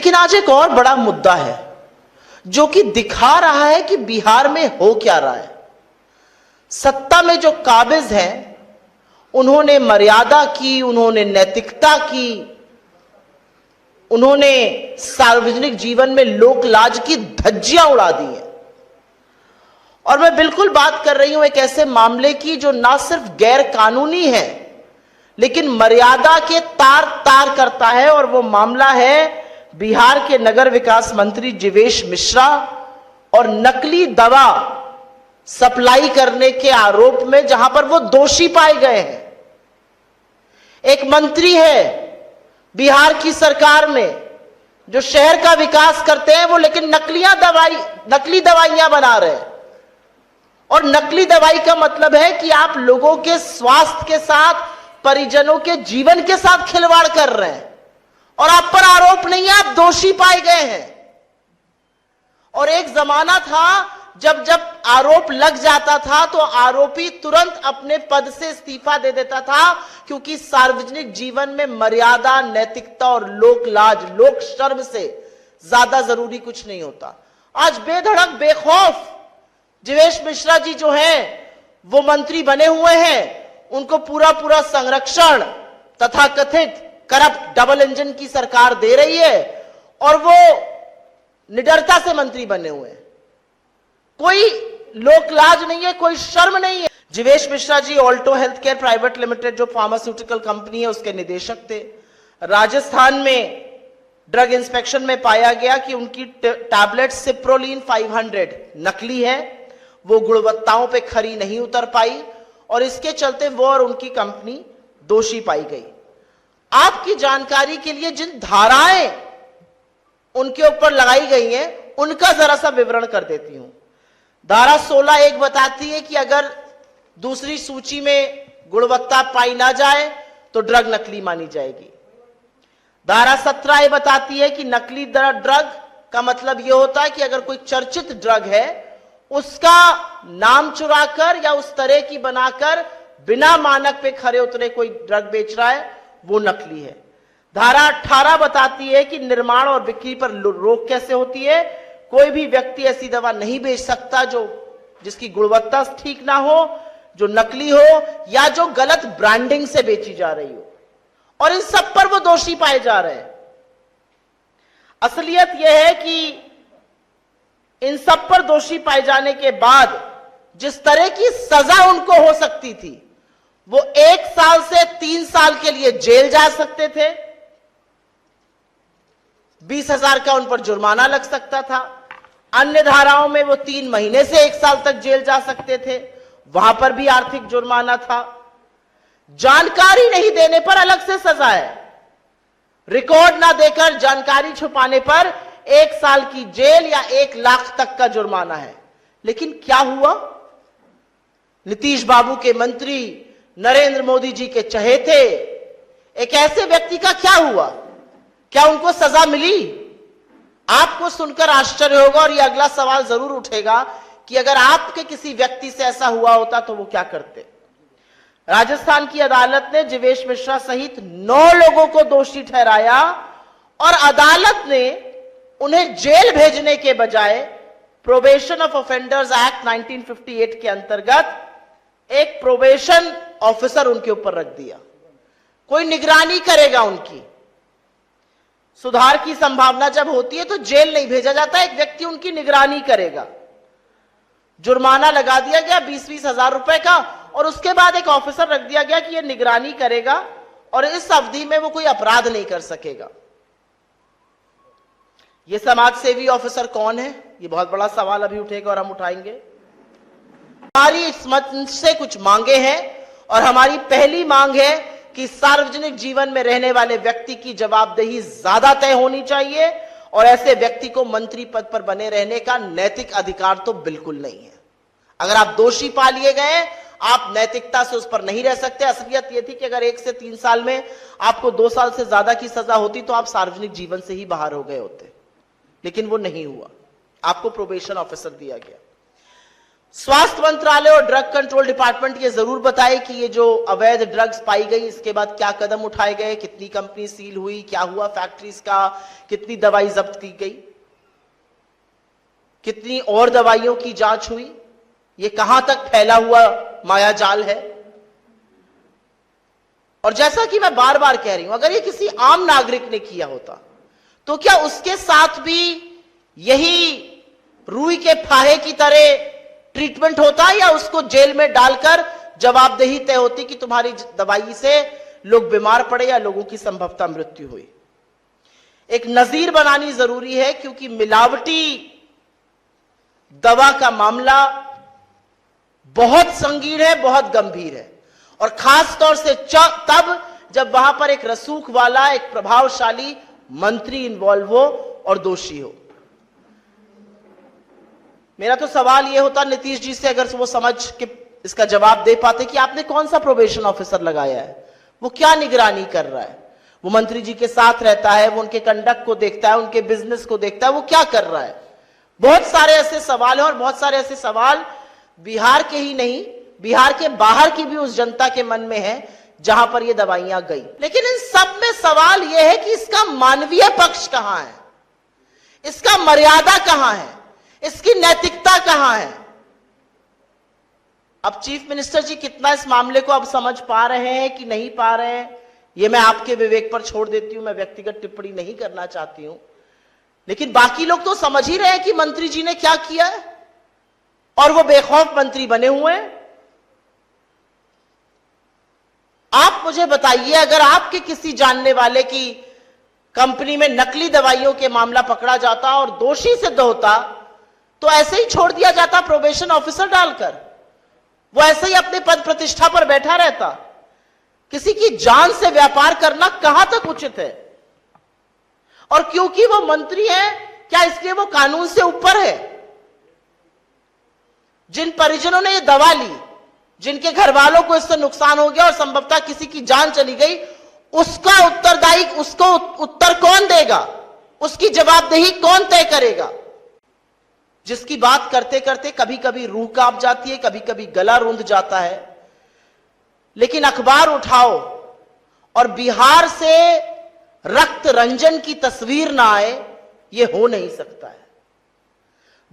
लेकिन आज एक और बड़ा मुद्दा है जो कि दिखा रहा है कि बिहार में हो क्या रहा है। सत्ता में जो काबिज हैं उन्होंने मर्यादा की, उन्होंने नैतिकता की, उन्होंने सार्वजनिक जीवन में लोक लाज की धज्जियां उड़ा दी हैं। और मैं बिल्कुल बात कर रही हूं एक ऐसे मामले की जो ना सिर्फ गैर कानूनी है लेकिन मर्यादा के तार तार करता है, और वो मामला है बिहार के नगर विकास मंत्री जीवेश मिश्रा और नकली दवा सप्लाई करने के आरोप में जहां पर वो दोषी पाए गए हैं। एक मंत्री है बिहार की सरकार में जो शहर का विकास करते हैं, वो लेकिन नकली दवाइयां बना रहे हैं। और नकली दवाई का मतलब है कि आप लोगों के स्वास्थ्य के साथ, परिजनों के जीवन के साथ खिलवाड़ कर रहे हैं, और आप पर आरोप नहीं है, आप दोषी पाए गए हैं। और एक जमाना था जब आरोप लग जाता था तो आरोपी तुरंत अपने पद से इस्तीफा दे देता था, क्योंकि सार्वजनिक जीवन में मर्यादा, नैतिकता और लोक लाज, लोक शर्म से ज्यादा जरूरी कुछ नहीं होता। आज बेधड़क, बेखौफ जीवेश मिश्रा जी जो हैं वो मंत्री बने हुए हैं, उनको पूरा संरक्षण तथा कथित करप्ट डबल इंजन की सरकार दे रही है, और वो निडरता से मंत्री बने हुए हैं। कोई लोक लाज नहीं है, कोई शर्म नहीं है। Jivesh Mishra ji Alto health care private limited जो फार्मास्यूटिकल कंपनी है उसके निदेशक थे। राजस्थान में ड्रग इंस्पेक्शन में पाया गया कि उनकी टैबलेट सिप्रोलिन 500 नकली है, वो गुणवत्ताओं पे खरी नहीं उतर पाई, और इसके चलते वो और उनकी कंपनी दोषी पाई गई। आपकी जानकारी के लिए जिन धाराएं उनके ऊपर लगाई गई हैं उनका जरा सा विवरण कर देती हूं। धारा 16(1) बताती है कि अगर दूसरी सूची में गुणवत्ता पाई ना जाए तो ड्रग नकली मानी जाएगी। धारा 17(a) बताती है कि नकली ड्रग का मतलब यह होता है कि अगर कोई चर्चित ड्रग है उसका नाम चुराकर या उस तरह की बनाकर बिना मानक पे खरे उतरे कोई ड्रग बेच रहा है वो नकली है। धारा 18 बताती है कि निर्माण और बिक्री पर रोक कैसे होती है। कोई भी व्यक्ति ऐसी दवा नहीं बेच सकता जिसकी गुणवत्ता ठीक ना हो, जो नकली हो या जो गलत ब्रांडिंग से बेची जा रही हो, और इन सब पर वो दोषी पाए जा रहे हैं। असलियत यह है कि इन सब पर दोषी पाए जाने के बाद जिस तरह की सजा उनको हो सकती थी, वो 1 साल से 3 साल के लिए जेल जा सकते थे, 20,000 का उन पर जुर्माना लग सकता था। अन्य धाराओं में वो 3 महीने से 1 साल तक जेल जा सकते थे, वहां पर भी आर्थिक जुर्माना था। जानकारी नहीं देने पर अलग से सजा है, रिकॉर्ड ना देकर जानकारी छुपाने पर 1 साल की जेल या 1 लाख तक का जुर्माना है। लेकिन क्या हुआ? नीतीश बाबू के मंत्री, नरेंद्र मोदी जी के चहेते एक ऐसे व्यक्ति का क्या हुआ? क्या उनको सजा मिली? आपको सुनकर आश्चर्य होगा, और यह अगला सवाल जरूर उठेगा कि अगर आपके किसी व्यक्ति से ऐसा हुआ होता तो वो क्या करते। राजस्थान की अदालत ने जीवेश मिश्रा सहित 9 लोगों को दोषी ठहराया, और अदालत ने उन्हें जेल भेजने के बजाय प्रोबेशन ऑफ ऑफेंडर्स एक्ट 1958 के अंतर्गत एक प्रोबेशन ऑफिसर उनके ऊपर रख दिया। कोई निगरानी करेगा उनकी। सुधार की संभावना जब होती है तो जेल नहीं भेजा जाता, एक व्यक्ति उनकी निगरानी करेगा। जुर्माना लगा दिया गया 20-20 हजार रुपए का, और उसके बाद एक ऑफिसर रख दिया गया कि यह निगरानी करेगा और इस अवधि में वो कोई अपराध नहीं कर सकेगा। यह समाज सेवी ऑफिसर कौन है? यह बहुत बड़ा सवाल अभी उठेगा और हम उठाएंगे। हमारी इस मंच से कुछ मांगे हैं, और हमारी पहली मांग है कि सार्वजनिक जीवन में रहने वाले व्यक्ति की जवाबदेही ज्यादा तय होनी चाहिए, और ऐसे व्यक्ति को मंत्री पद पर बने रहने का नैतिक अधिकार तो बिल्कुल नहीं है। अगर आप दोषी पा लिए गए, आप नैतिकता से उस पर नहीं रह सकते। असलियत यह थी कि अगर 1 से 3 साल में आपको 2 साल से ज्यादा की सजा होती तो आप सार्वजनिक जीवन से ही बाहर हो गए होते, लेकिन वो नहीं हुआ। आपको प्रोबेशन ऑफिसर दिया गया। स्वास्थ्य मंत्रालय और ड्रग कंट्रोल डिपार्टमेंट ये जरूर बताए कि ये जो अवैध ड्रग्स पाई गई इसके बाद क्या कदम उठाए गए, कितनी कंपनी सील हुई, क्या हुआ फैक्ट्रीज का, कितनी दवाई जब्त की गई, कितनी और दवाइयों की जांच हुई, ये कहां तक फैला हुआ मायाजाल है। और जैसा कि मैं बार बार कह रही हूं, अगर ये किसी आम नागरिक ने किया होता तो क्या उसके साथ भी यही रूई के फाहे की तरह ट्रीटमेंट होता, या उसको जेल में डालकर जवाबदेही तय होती कि तुम्हारी दवाई से लोग बीमार पड़े या लोगों की संभवतः मृत्यु हुई। एक नजीर बनानी जरूरी है, क्योंकि मिलावटी दवा का मामला बहुत संगीन है, बहुत गंभीर है, और खास तौर से तब जब वहां पर एक रसूख वाला, एक प्रभावशाली मंत्री इन्वॉल्व हो और दोषी हो। मेरा तो सवाल यह होता नीतीश जी से, अगर वो समझ के इसका जवाब दे पाते कि आपने कौन सा प्रोबेशन ऑफिसर लगाया है, वो क्या निगरानी कर रहा है, वो मंत्री जी के साथ रहता है, वो उनके कंडक्ट को देखता है, उनके बिजनेस को देखता है, वो क्या कर रहा है। बहुत सारे ऐसे सवाल हैं, और बहुत सारे ऐसे सवाल बिहार के ही नहीं, बिहार के बाहर की भी उस जनता के मन में है जहां पर ये दवाइयां गई। लेकिन इन सब में सवाल यह है कि इसका मानवीय पक्ष कहां है, इसका मर्यादा कहां है, इसकी नैतिकता कहां है। अब चीफ मिनिस्टर जी कितना इस मामले को अब समझ पा रहे हैं कि नहीं पा रहे हैं, यह मैं आपके विवेक पर छोड़ देती हूं, मैं व्यक्तिगत टिप्पणी नहीं करना चाहती हूं। लेकिन बाकी लोग तो समझ ही रहे हैं कि मंत्री जी ने क्या किया है, और वो बेखौफ मंत्री बने हुए हैं। आप मुझे बताइए, अगर आपके किसी जानने वाले की कंपनी में नकली दवाइयों के मामला पकड़ा जाता और दोषी सिद्ध होता, तो ऐसे ही छोड़ दिया जाता प्रोबेशन ऑफिसर डालकर, वो ऐसे ही अपने पद प्रतिष्ठा पर बैठा रहता। किसी की जान से व्यापार करना कहां तक उचित है? और क्योंकि वो मंत्री है, क्या इसलिए वो कानून से ऊपर है? जिन परिजनों ने ये दवा ली, जिनके घर वालों को इससे नुकसान हो गया और संभवतः किसी की जान चली गई, उसका उत्तरदायी, उसको उत्तर कौन देगा, उसकी जवाबदेही कौन तय करेगा? जिसकी बात करते करते कभी कभी रूह कांप जाती है, कभी कभी गला रूंध जाता है। लेकिन अखबार उठाओ और बिहार से रक्त रंजन की तस्वीर ना आए, यह हो नहीं सकता है।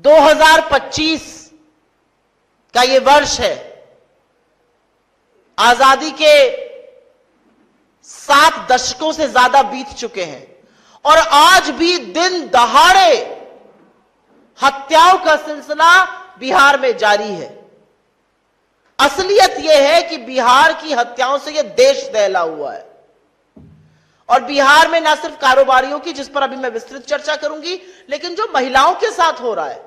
2025 का यह वर्ष है, आजादी के 7 दशकों से ज्यादा बीत चुके हैं, और आज भी दिन दहाड़े हत्याओं का सिलसिला बिहार में जारी है। असलियत यह है कि बिहार की हत्याओं से यह देश दहला हुआ है। और बिहार में न सिर्फ कारोबारियों की, जिस पर अभी मैं विस्तृत चर्चा करूंगी, लेकिन जो महिलाओं के साथ हो रहा है।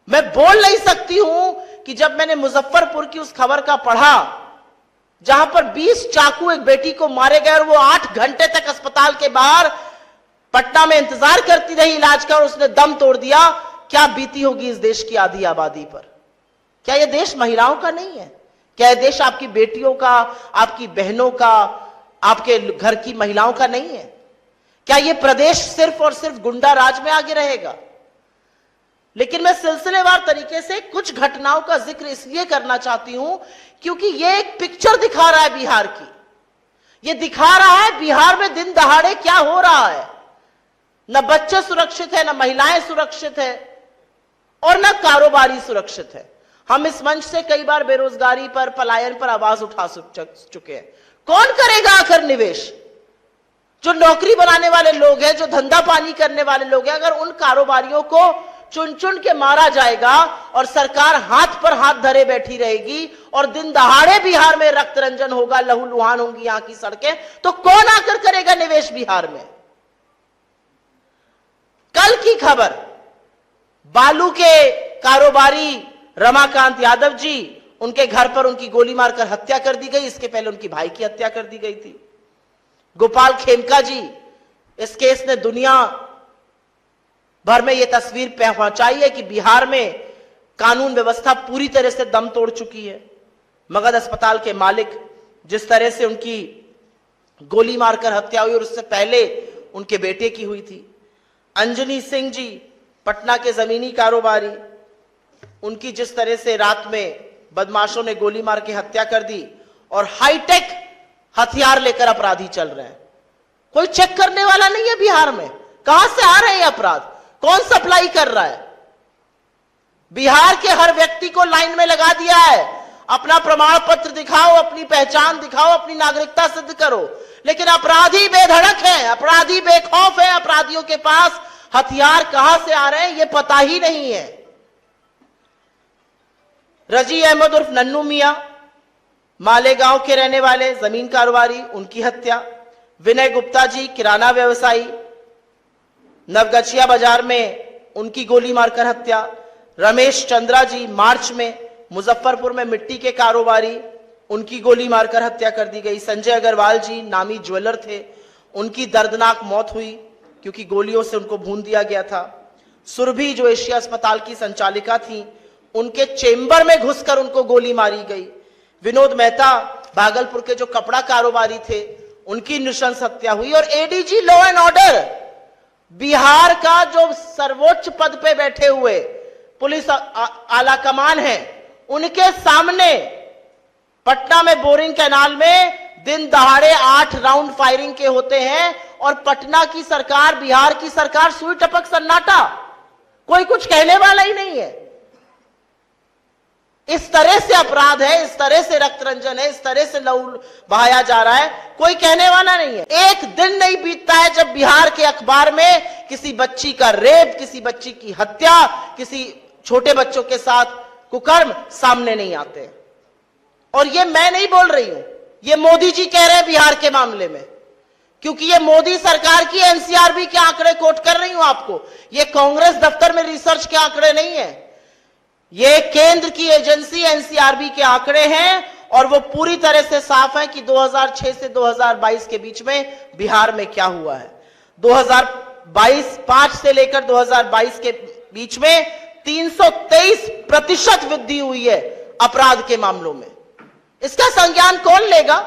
मैं बोल नहीं सकती हूं कि जब मैंने मुजफ्फरपुर की उस खबर का पढ़ा जहां पर 20 चाकू एक बेटी को मारे गए और वो 8 घंटे तक अस्पताल के बाहर पटना में इंतजार करती रही इलाज का और उसने दम तोड़ दिया, क्या बीती होगी इस देश की आधी आबादी पर? क्या यह देश महिलाओं का नहीं है? क्या यह देश आपकी बेटियों का, आपकी बहनों का, आपके घर की महिलाओं का नहीं है? क्या यह प्रदेश सिर्फ और सिर्फ गुंडा राज में आगे रहेगा? लेकिन मैं सिलसिलेवार तरीके से कुछ घटनाओं का जिक्र इसलिए करना चाहती हूं क्योंकि यह एक पिक्चर दिखा रहा है बिहार की। यह दिखा रहा है बिहार में दिन दहाड़े क्या हो रहा है। न बच्चे सुरक्षित है, न महिलाएं सुरक्षित है, और न कारोबारी सुरक्षित है। हम इस मंच से कई बार बेरोजगारी पर, पलायन पर आवाज उठा चुके हैं। कौन करेगा आखिर निवेश? जो नौकरी बनाने वाले लोग हैं, जो धंधा पानी करने वाले लोग हैं, अगर उन कारोबारियों को चुन चुन के मारा जाएगा और सरकार हाथ पर हाथ धरे बैठी रहेगी और दिन दहाड़े बिहार में रक्त रंजन होगा, लहूलुहान होंगी यहां की सड़कें, तो कौन आकर करेगा निवेश बिहार में? कल की खबर, बालू के कारोबारी रमाकांत यादव जी, उनके घर पर उनकी गोली मारकर हत्या कर दी गई। इसके पहले उनकी भाई की हत्या कर दी गई थी। गोपाल खेमका जी, इस केस ने दुनिया भर में यह तस्वीर पहुंचाई है कि बिहार में कानून व्यवस्था पूरी तरह से दम तोड़ चुकी है। मगध अस्पताल के मालिक, जिस तरह से उनकी गोली मारकर हत्या हुई और उससे पहले उनके बेटे की हुई थी। अंजनी सिंह जी, पटना के जमीनी कारोबारी। उनकी जिस तरह से रात में बदमाशों ने गोली मार के हत्या कर दी और हाईटेक हथियार लेकर अपराधी चल रहे हैं, कोई चेक करने वाला नहीं है बिहार में। कहां से आ रहे हैं अपराध, कौन सप्लाई कर रहा है? बिहार के हर व्यक्ति को लाइन में लगा दिया है, अपना प्रमाण पत्र दिखाओ, अपनी पहचान दिखाओ, अपनी नागरिकता सिद्ध करो। लेकिन अपराधी बेधड़क है, अपराधी बेखौफ है, अपराधियों के पास हथियार कहां से आ रहे हैं ये पता ही नहीं है। रजी अहमद उर्फ नन्नू मियां, मालेगांव के रहने वाले जमीन कारोबारी, उनकी हत्या। विनय गुप्ता जी, किराना व्यवसायी, नवगछिया बाजार में उनकी गोली मारकर हत्या। रमेश चंद्रा जी, मार्च में मुजफ्फरपुर में मिट्टी के कारोबारी, उनकी गोली मारकर हत्या कर दी गई। संजय अग्रवाल जी, नामी ज्वेलर थे, उनकी दर्दनाक मौत हुई क्योंकि गोलियों से उनको भून दिया गया था। सुरभि जो एशिया अस्पताल की संचालिका थी, उनके चेंबर में घुसकर उनको गोली मारी गई। विनोद मेहता, भागलपुर के जो कपड़ा कारोबारी थे, उनकी नृशंस हत्या हुई। और ADG law and order, Bihar का जो सर्वोच्च पद पे बैठे हुए पुलिस आला कमान है, उनके सामने पटना में बोरिंग कैनाल में दिन दहाड़े 8 राउंड फायरिंग के होते हैं और पटना की सरकार, बिहार की सरकार सुई टपक सन्नाटा, कोई कुछ कहने वाला ही नहीं है। इस तरह से अपराध है, इस तरह से रक्त रंजन है, इस तरह से लहू बहाया जा रहा है, कोई कहने वाला नहीं है। एक दिन नहीं बीतता है जब बिहार के अखबार में किसी बच्ची का रेप, किसी बच्ची की हत्या, किसी छोटे बच्चों के साथ कुकर्म सामने नहीं आते। और ये मैं नहीं बोल रही हूं, ये मोदी जी कह रहे हैं बिहार के मामले में, क्योंकि ये मोदी सरकार की एनसीआरबी के आंकड़े कोट कर रही हूं आपको। ये कांग्रेस दफ्तर में रिसर्च के आंकड़े नहीं है, ये केंद्र की एजेंसी एनसीआरबी के आंकड़े हैं और वो पूरी तरह से साफ है कि 2006 से 2022 के बीच में बिहार में क्या हुआ है। 2022 से लेकर 2022 के बीच में 323% वृद्धि हुई है अपराध के मामलों में। इसका संज्ञान कौन लेगा,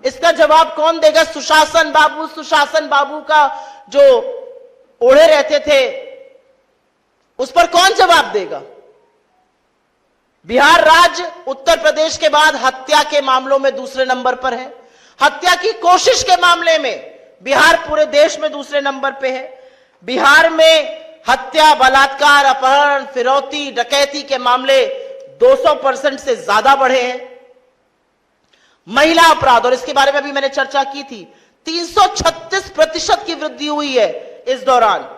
इसका जवाब कौन देगा? सुशासन बाबू का जो ओढ़े रहते थे, उस पर कौन जवाब देगा? बिहार राज्य उत्तर प्रदेश के बाद हत्या के मामलों में दूसरे नंबर पर है। हत्या की कोशिश के मामले में बिहार पूरे देश में दूसरे नंबर पे है। बिहार में हत्या, बलात्कार, अपहरण, फिरौती, डकैती के मामले 200% से ज्यादा बढ़े हैं। महिला अपराध, और इसके बारे में भी मैंने चर्चा की थी, 336% की वृद्धि हुई है इस दौरान।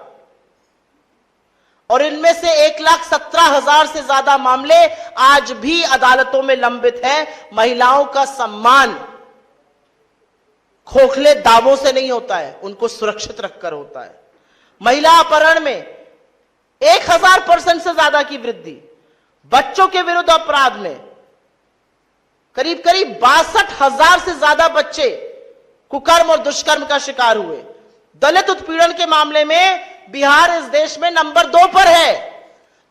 और इनमें से 1,17,000 से ज्यादा मामले आज भी अदालतों में लंबित हैं। महिलाओं का सम्मान खोखले दावों से नहीं होता है, उनको सुरक्षित रखकर होता है। महिला अपहरण में 1000% से ज्यादा की वृद्धि। बच्चों के विरुद्ध अपराध में करीब 62,000 से ज्यादा बच्चे कुकर्म और दुष्कर्म का शिकार हुए। दलित उत्पीड़न के मामले में बिहार इस देश में नंबर 2 पर है।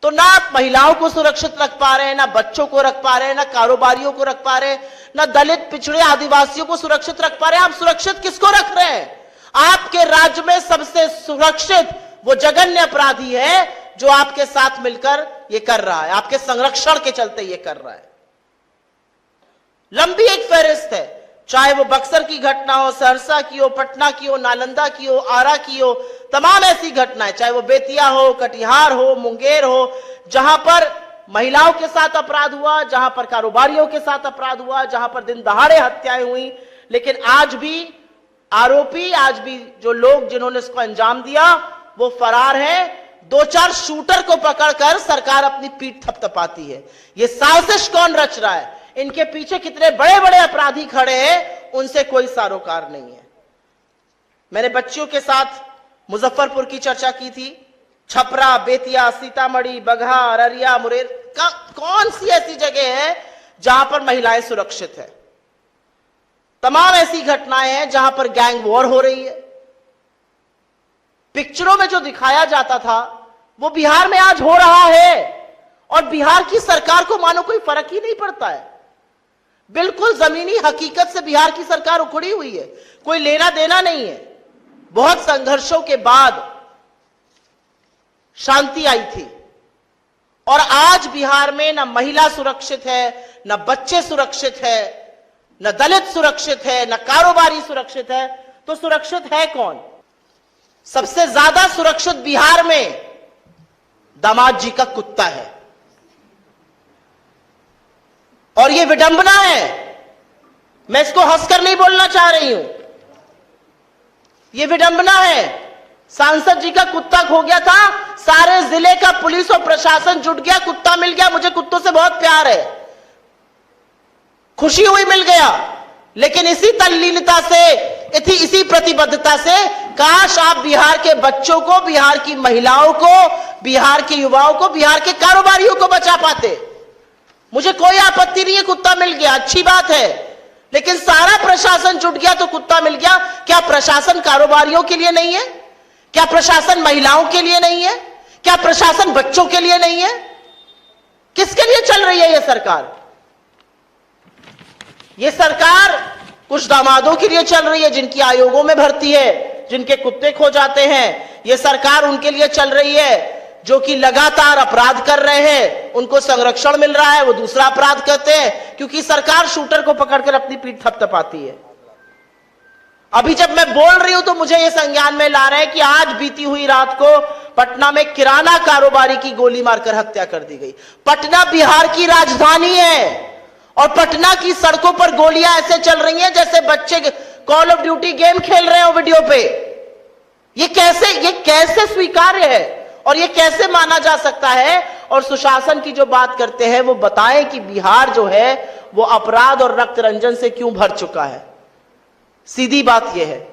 तो ना आप महिलाओं को सुरक्षित रख पा रहे हैं, ना बच्चों को रख पा रहे हैं, ना कारोबारियों को रख पा रहे हैं, ना दलित, पिछड़े, आदिवासियों को सुरक्षित रख पा रहे हैं। आप सुरक्षित किसको रख रहे हैं? आपके राज्य में सबसे सुरक्षित वो जघन्य अपराधी है जो आपके साथ मिलकर ये कर रहा है, आपके संरक्षण के चलते ये कर रहा है। लंबी एक फहरिस्त है, चाहे वो बक्सर की घटना हो, सहरसा की हो, पटना की हो, नालंदा की हो, आरा की हो, तमाम ऐसी घटनाएं, चाहे वो बेतिया हो, कटिहार हो, मुंगेर हो, जहां पर महिलाओं के साथ अपराध हुआ, जहां पर कारोबारियों के साथ अपराध हुआ, जहां पर दिन दहाड़े हत्याएं हुई। लेकिन आज भी आरोपी, आज भी जो लोग जिन्होंने इसको अंजाम दिया वो फरार है। 2-4 शूटर को पकड़कर सरकार अपनी पीठ थपथपाती है। ये साजिश कौन रच रहा है, इनके पीछे कितने बड़े बड़े अपराधी खड़े हैं, उनसे कोई सारोकार नहीं है। मैंने बच्चियों के साथ मुजफ्फरपुर की चर्चा की थी। छपरा, बेतिया, सीतामढ़ी, बगहा, अररिया, मुरेर का कौन सी ऐसी जगह है जहां पर महिलाएं सुरक्षित है? तमाम ऐसी घटनाएं हैं जहां पर गैंग वॉर हो रही है। पिक्चरों में जो दिखाया जाता था वो बिहार में आज हो रहा है और बिहार की सरकार को मानो कोई फर्क ही नहीं पड़ता है। बिल्कुल जमीनी हकीकत से बिहार की सरकार उखड़ी हुई है, कोई लेना देना नहीं है। बहुत संघर्षों के बाद शांति आई थी और आज बिहार में न महिला सुरक्षित है, न बच्चे सुरक्षित है, न दलित सुरक्षित है, न कारोबारी सुरक्षित है। तो सुरक्षित है कौन? सबसे ज्यादा सुरक्षित बिहार में दामाद जी का कुत्ता है। और यह विडंबना है, मैं इसको हंसकर नहीं बोलना चाह रही हूं, यह विडंबना है। सांसद जी का कुत्ता खो गया था, सारे जिले का पुलिस और प्रशासन जुट गया, कुत्ता मिल गया। मुझे कुत्तों से बहुत प्यार है, खुशी हुई मिल गया। लेकिन इसी तल्लीनता से, इसी प्रतिबद्धता से काश आप बिहार के बच्चों को, बिहार की महिलाओं को, बिहार के युवाओं को, बिहार के कारोबारियों को बचा पाते। मुझे कोई आपत्ति नहीं है, कुत्ता मिल गया, अच्छी बात है। लेकिन सारा प्रशासन जुट गया तो कुत्ता मिल गया। क्या प्रशासन कारोबारियों के लिए नहीं है? क्या प्रशासन महिलाओं के लिए नहीं है? क्या प्रशासन बच्चों के लिए नहीं है? किसके लिए चल रही है यह सरकार? यह सरकार कुछ दामादों के लिए चल रही है जिनकी आयोगों में भर्ती है, जिनके कुत्ते खो जाते हैं। यह सरकार उनके लिए चल रही है जो कि लगातार अपराध कर रहे हैं, उनको संरक्षण मिल रहा है, वो दूसरा अपराध करते हैं, क्योंकि सरकार शूटर को पकड़कर अपनी पीठ थपथपाती है। अभी जब मैं बोल रही हूं तो मुझे यह संज्ञान में ला रहा है कि आज बीती हुई रात को पटना में किराना कारोबारी की गोली मारकर हत्या कर दी गई। पटना बिहार की राजधानी है और पटना की सड़कों पर गोलियां ऐसे चल रही हैं जैसे बच्चे कॉल ऑफ ड्यूटी गेम खेल रहे हो वीडियो पे। ये कैसे स्वीकार्य है और ये कैसे माना जा सकता है? और सुशासन की जो बात करते हैं वो बताएं कि बिहार जो है वो अपराध और रक्त रंजन से क्यों भर चुका है। सीधी बात यह है।